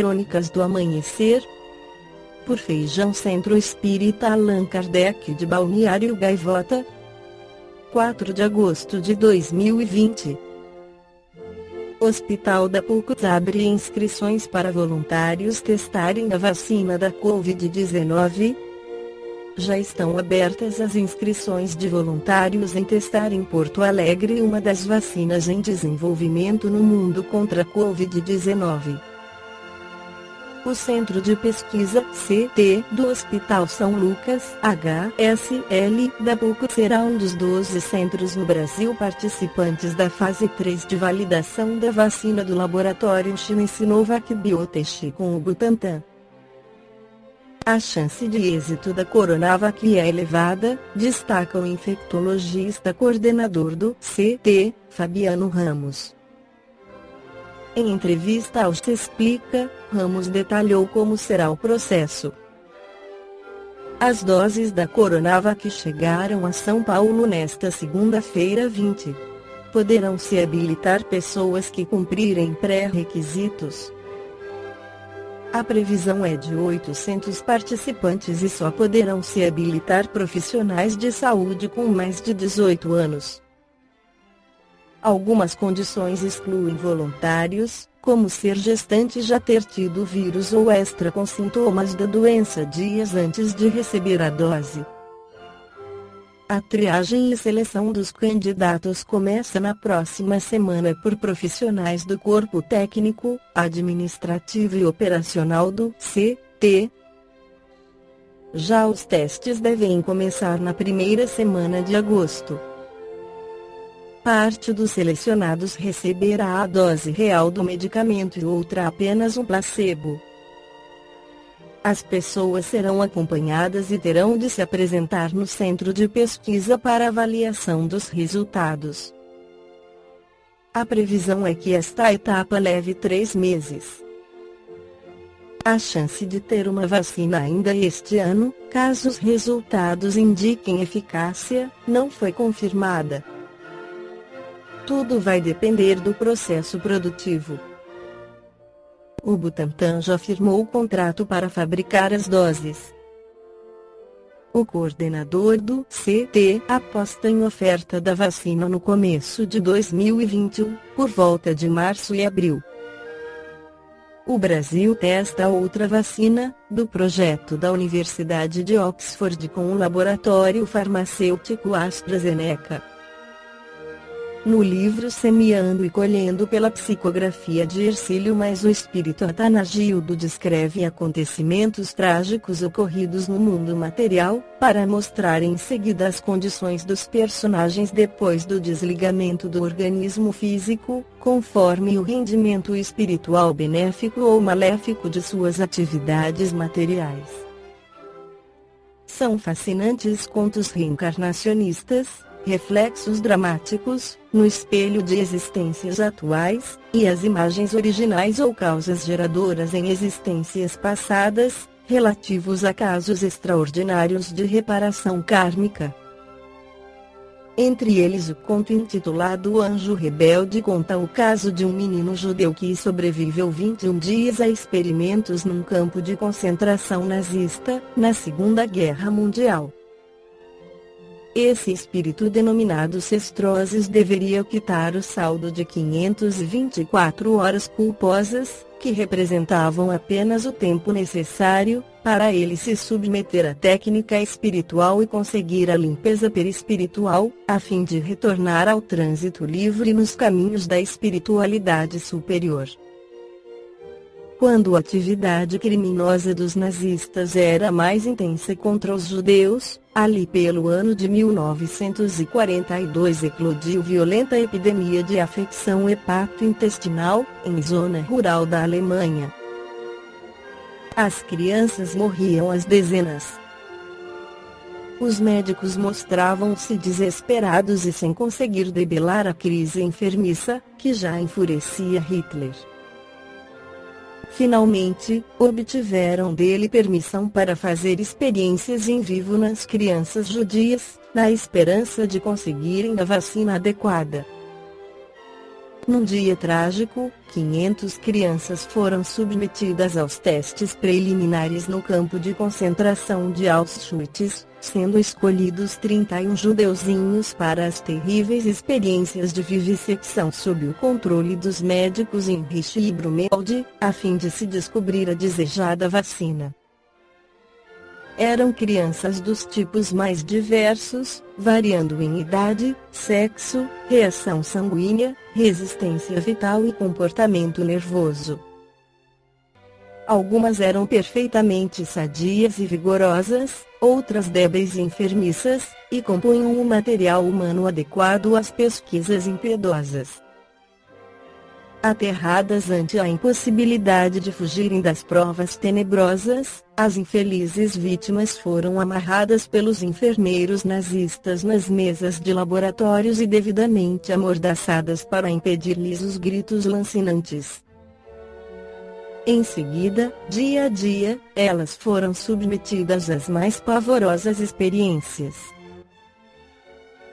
Crônicas do Amanhecer, por Feijão Centro Espírita Allan Kardec de Balneário Gaivota, 4 de agosto de 2020. Hospital da PUC abre inscrições para voluntários testarem a vacina da Covid-19. Já estão abertas as inscrições de voluntários em testar em Porto Alegre uma das vacinas em desenvolvimento no mundo contra a Covid-19. O Centro de Pesquisa CT do Hospital São Lucas HSL da PUC será um dos 12 centros no Brasil participantes da fase 3 de validação da vacina do laboratório chinês Sinovac Biotech com o Butantan. A chance de êxito da Coronavac é elevada, destaca o infectologista coordenador do CT, Fabiano Ramos. Em entrevista ao Se Explica, Ramos detalhou como será o processo. As doses da Coronavac chegaram a São Paulo nesta segunda-feira 20. Poderão se habilitar pessoas que cumprirem pré-requisitos. A previsão é de 800 participantes e só poderão se habilitar profissionais de saúde com mais de 18 anos. Algumas condições excluem voluntários, como ser gestante e já ter tido vírus ou extra com sintomas da doença dias antes de receber a dose. A triagem e seleção dos candidatos começa na próxima semana por profissionais do corpo técnico, administrativo e operacional do CT. Já os testes devem começar na primeira semana de agosto. Parte dos selecionados receberá a dose real do medicamento e outra apenas um placebo. As pessoas serão acompanhadas e terão de se apresentar no centro de pesquisa para avaliação dos resultados. A previsão é que esta etapa leve 3 meses. A chance de ter uma vacina ainda este ano, caso os resultados indiquem eficácia, não foi confirmada. Tudo vai depender do processo produtivo. O Butantan já firmou o contrato para fabricar as doses. O coordenador do CT aposta em oferta da vacina no começo de 2021, por volta de março e abril. O Brasil testa outra vacina, do projeto da Universidade de Oxford com o laboratório farmacêutico AstraZeneca. No livro Semeando e Colhendo pela psicografia de Hercílio Mais o espírito Atanagildo descreve acontecimentos trágicos ocorridos no mundo material, para mostrar em seguida as condições dos personagens depois do desligamento do organismo físico, conforme o rendimento espiritual benéfico ou maléfico de suas atividades materiais. São fascinantes contos reencarnacionistas, reflexos dramáticos, no espelho de existências atuais, e as imagens originais ou causas geradoras em existências passadas, relativos a casos extraordinários de reparação kármica. Entre eles o conto intitulado O Anjo Rebelde conta o caso de um menino judeu que sobreviveu 21 dias a experimentos num campo de concentração nazista, na Segunda Guerra Mundial. Esse espírito denominado Cestroses deveria quitar o saldo de 524 horas culposas, que representavam apenas o tempo necessário, para ele se submeter à técnica espiritual e conseguir a limpeza perispiritual, a fim de retornar ao trânsito livre nos caminhos da espiritualidade superior. Quando a atividade criminosa dos nazistas era mais intensa contra os judeus, ali pelo ano de 1942 eclodiu violenta epidemia de afecção hepatointestinal, em zona rural da Alemanha. As crianças morriam às dezenas. Os médicos mostravam-se desesperados e sem conseguir debelar a crise enfermiça, que já enfurecia Hitler. Finalmente, obtiveram dele permissão para fazer experiências em vivo nas crianças judias, na esperança de conseguirem a vacina adequada. Num dia trágico, 500 crianças foram submetidas aos testes preliminares no campo de concentração de Auschwitz, sendo escolhidos 31 judeuzinhos para as terríveis experiências de vivissecção sob o controle dos médicos Heinrich e Brumelde, a fim de se descobrir a desejada vacina. Eram crianças dos tipos mais diversos, variando em idade, sexo, reação sanguínea, resistência vital e comportamento nervoso. Algumas eram perfeitamente sadias e vigorosas, outras débeis e enfermiças, e compunham um material humano adequado às pesquisas impiedosas. Aterradas ante a impossibilidade de fugirem das provas tenebrosas, as infelizes vítimas foram amarradas pelos enfermeiros nazistas nas mesas de laboratórios e devidamente amordaçadas para impedir-lhes os gritos lancinantes. Em seguida, dia a dia, elas foram submetidas às mais pavorosas experiências.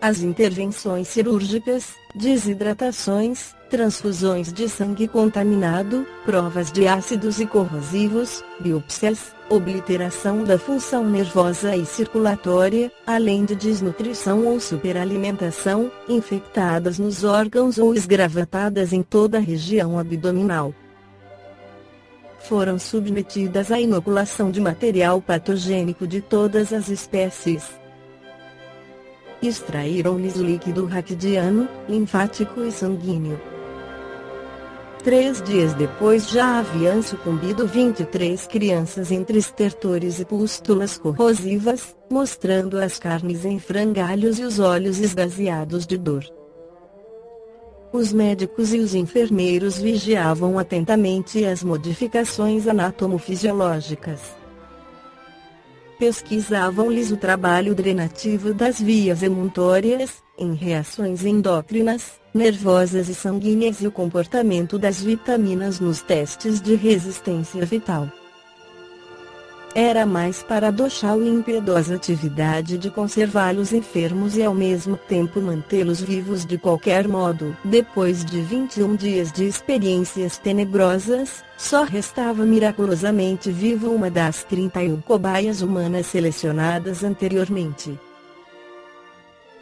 As intervenções cirúrgicas, desidratações, transfusões de sangue contaminado, provas de ácidos e corrosivos, biópsias, obliteração da função nervosa e circulatória, além de desnutrição ou superalimentação, infectadas nos órgãos ou esgravatadas em toda a região abdominal. Foram submetidas à inoculação de material patogênico de todas as espécies. Extraíram-lhes o líquido raquidiano, linfático e sanguíneo. 3 dias depois já haviam sucumbido 23 crianças entre estertores e pústulas corrosivas, mostrando as carnes em frangalhos e os olhos esvaziados de dor. Os médicos e os enfermeiros vigiavam atentamente as modificações anatomofisiológicas. Pesquisavam-lhes o trabalho drenativo das vias emuntórias, em reações endócrinas, nervosas e sanguíneas e o comportamento das vitaminas nos testes de resistência vital. Era mais paradoxal e impiedosa atividade de conservá-los enfermos e ao mesmo tempo mantê-los vivos de qualquer modo. Depois de 21 dias de experiências tenebrosas, só restava miraculosamente vivo uma das 31 cobaias humanas selecionadas anteriormente.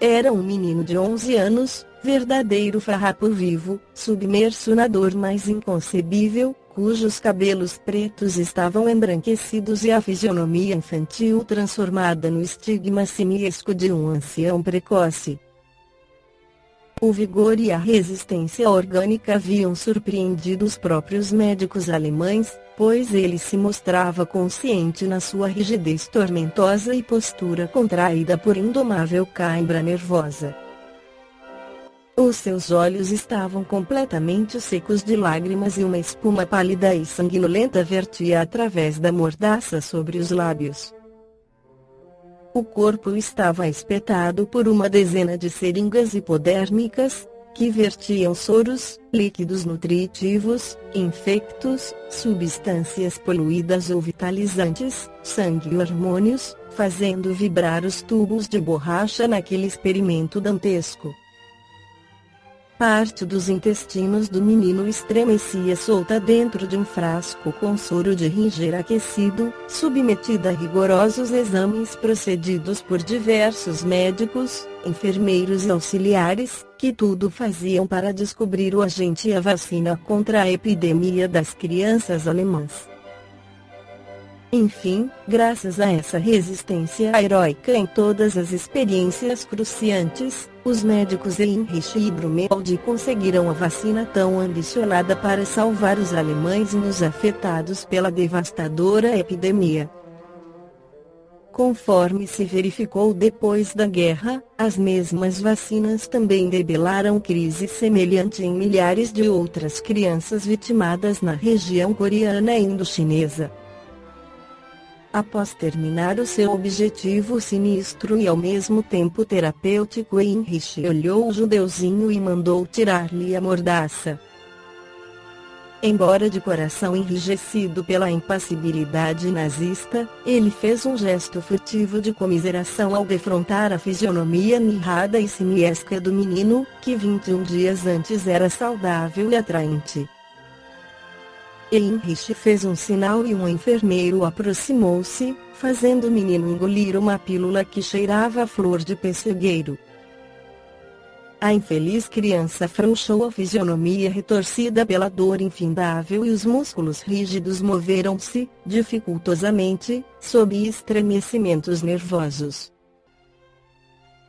Era um menino de 11 anos, verdadeiro farrapo vivo, submerso na dor mais inconcebível, cujos cabelos pretos estavam embranquecidos e a fisionomia infantil transformada no estigma simiesco de um ancião precoce. O vigor e a resistência orgânica haviam surpreendido os próprios médicos alemães, pois ele se mostrava consciente na sua rigidez tormentosa e postura contraída por indomável cãibra nervosa. Os seus olhos estavam completamente secos de lágrimas e uma espuma pálida e sanguinolenta vertia através da mordaça sobre os lábios. O corpo estava espetado por uma dezena de seringas hipodérmicas, que vertiam soros, líquidos nutritivos, infectos, substâncias poluídas ou vitalizantes, sangue e hormônios, fazendo vibrar os tubos de borracha naquele experimento dantesco. Parte dos intestinos do menino estremecia solta dentro de um frasco com soro de Ringer aquecido, submetida a rigorosos exames procedidos por diversos médicos, enfermeiros e auxiliares, que tudo faziam para descobrir o agente e a vacina contra a epidemia das crianças alemãs. Enfim, graças a essa resistência heróica em todas as experiências cruciantes, os médicos Heinrich e Brumelde conseguiram a vacina tão ambicionada para salvar os alemães e os afetados pela devastadora epidemia. Conforme se verificou depois da guerra, as mesmas vacinas também debelaram crise semelhante em milhares de outras crianças vitimadas na região coreana e indo-chinesa. Após terminar o seu objetivo sinistro e ao mesmo tempo terapêutico, Heinrich olhou o judeuzinho e mandou tirar-lhe a mordaça. Embora de coração enrijecido pela impassibilidade nazista, ele fez um gesto furtivo de comiseração ao defrontar a fisionomia mirrada e simiesca do menino, que 21 dias antes era saudável e atraente. Heinrich fez um sinal e um enfermeiro aproximou-se, fazendo o menino engolir uma pílula que cheirava a flor de pessegueiro. A infeliz criança afrouxou a fisionomia retorcida pela dor infindável e os músculos rígidos moveram-se, dificultosamente, sob estremecimentos nervosos.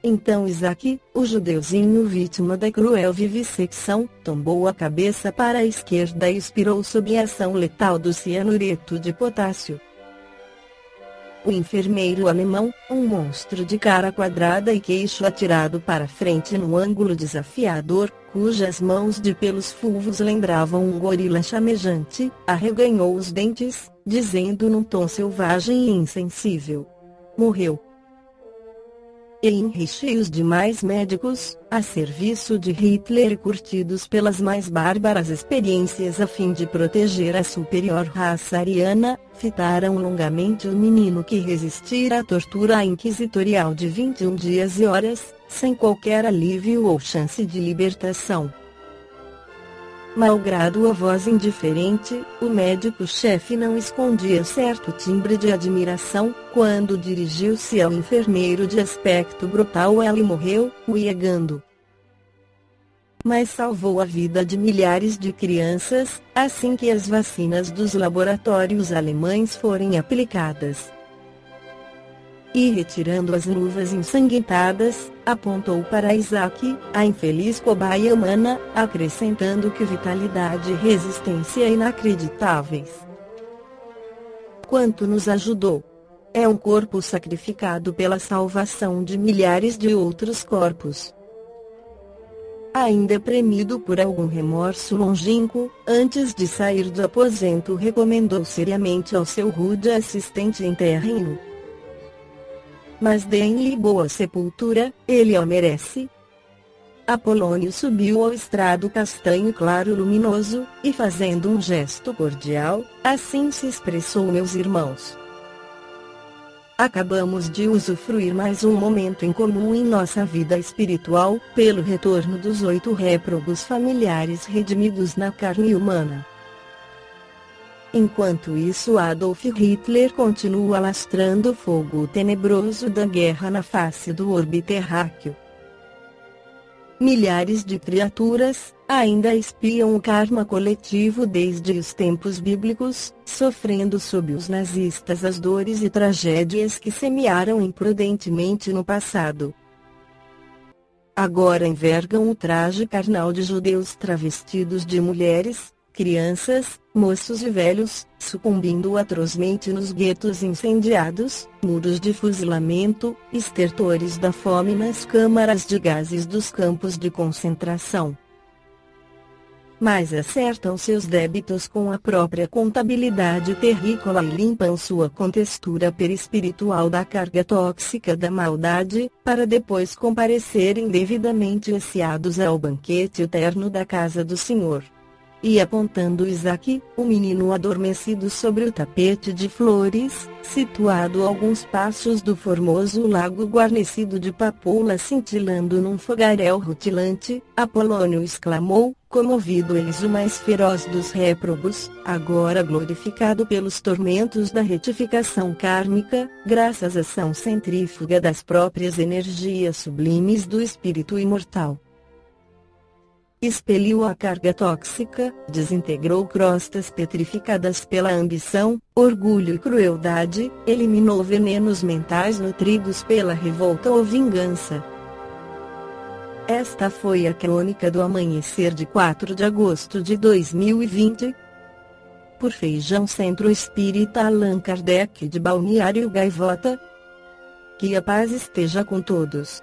Então Isaac, o judeuzinho vítima da cruel vivissecção, tombou a cabeça para a esquerda e expirou sob a ação letal do cianureto de potássio. O enfermeiro alemão, um monstro de cara quadrada e queixo atirado para frente num ângulo desafiador, cujas mãos de pelos fulvos lembravam um gorila chamejante, arreganhou os dentes, dizendo num tom selvagem e insensível: morreu. Heinrich e os demais médicos, a serviço de Hitler e curtidos pelas mais bárbaras experiências a fim de proteger a superior raça ariana, fitaram longamente o menino que resistira à tortura inquisitorial de 21 dias e horas, sem qualquer alívio ou chance de libertação. Malgrado a voz indiferente, o médico-chefe não escondia certo timbre de admiração, quando dirigiu-se ao enfermeiro de aspecto brutal. Ele morreu, uiegando. Mas salvou a vida de milhares de crianças, assim que as vacinas dos laboratórios alemães forem aplicadas. E retirando as luvas ensanguentadas, apontou para Isaac, a infeliz cobaia humana, acrescentando que vitalidade e resistência inacreditáveis. Quanto nos ajudou! É um corpo sacrificado pela salvação de milhares de outros corpos. Ainda premido por algum remorso longínquo, antes de sair do aposento recomendou seriamente ao seu rude assistente: enterrem-no. Mas deem-lhe boa sepultura, ele a merece. Apolônio subiu ao estrado castanho claro luminoso, e fazendo um gesto cordial, assim se expressou: meus irmãos. Acabamos de usufruir mais um momento em comum em nossa vida espiritual, pelo retorno dos 8 réprobos familiares redimidos na carne humana. Enquanto isso, Adolf Hitler continua alastrando o fogo tenebroso da guerra na face do orbe terráqueo. Milhares de criaturas ainda espiam o karma coletivo desde os tempos bíblicos, sofrendo sob os nazistas as dores e tragédias que semearam imprudentemente no passado. Agora envergam o traje carnal de judeus travestidos de mulheres, crianças, moços e velhos, sucumbindo atrozmente nos guetos incendiados, muros de fuzilamento, estertores da fome nas câmaras de gases dos campos de concentração. Mas acertam seus débitos com a própria contabilidade terrícola e limpam sua contextura perispiritual da carga tóxica da maldade, para depois comparecerem devidamente eciados ao banquete eterno da casa do Senhor. E apontando Isaac, o menino adormecido sobre o tapete de flores, situado a alguns passos do formoso lago guarnecido de papoulas cintilando num fogaréu rutilante, Apolônio exclamou, comovido: eis o mais feroz dos réprobos, agora glorificado pelos tormentos da retificação kármica, graças à ação centrífuga das próprias energias sublimes do espírito imortal. Expeliu a carga tóxica, desintegrou crostas petrificadas pela ambição, orgulho e crueldade, eliminou venenos mentais nutridos pela revolta ou vingança. Esta foi a crônica do amanhecer de 4 de agosto de 2020. Por Feijão Centro Espírita Allan Kardec de Balneário Gaivota. Que a paz esteja com todos.